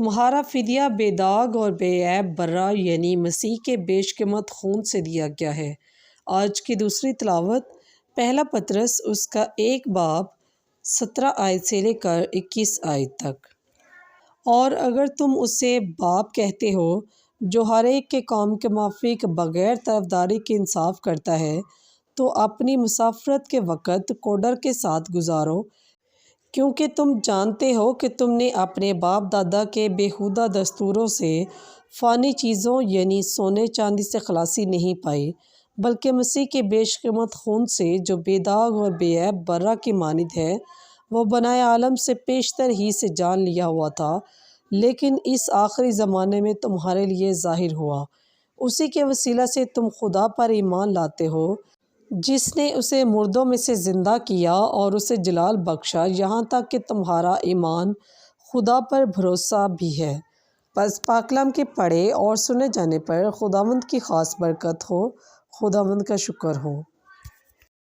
تمہارا فدیہ بے داغ اور بے عیب برہ یعنی مسیح کے بیش قیمت خون سے دیا گیا ہے۔ آج کی دوسری تلاوت پہلا پطرس اس کا 1 باب 17 آیت سے لے کر 21 آیت تک۔ اور اگر تم اسے باپ کہتے ہو جو ہر ایک کے کام کے موافق بغیر طرفداری کے انصاف کرتا ہے تو اپنی مسافرت کے وقت کوڈر کے ساتھ گزارو، کیونکہ تم جانتے ہو کہ تم نے اپنے باپ دادا کے بیہودہ دستوروں سے فانی چیزوں یعنی سونے چاندی سے خلاصی نہیں پائی، بلکہ مسیح کے بیش قیمت خون سے جو بے داغ اور بے عیب برہ کی مانند ہے۔ وہ بنائے عالم سے پیشتر ہی سے جان لیا ہوا تھا، لیکن اس آخری زمانے میں تمہارے لیے ظاہر ہوا۔ اسی کے وسیلہ سے تم خدا پر ایمان لاتے ہو، جس نے اسے مردوں میں سے زندہ کیا اور اسے جلال بخشا، یہاں تک کہ تمہارا ایمان خدا پر بھروسہ بھی ہے۔ پس پاک کلام کے پڑھے اور سنے جانے پر خداوند کی خاص برکت ہو۔ خداوند کا شکر ہو۔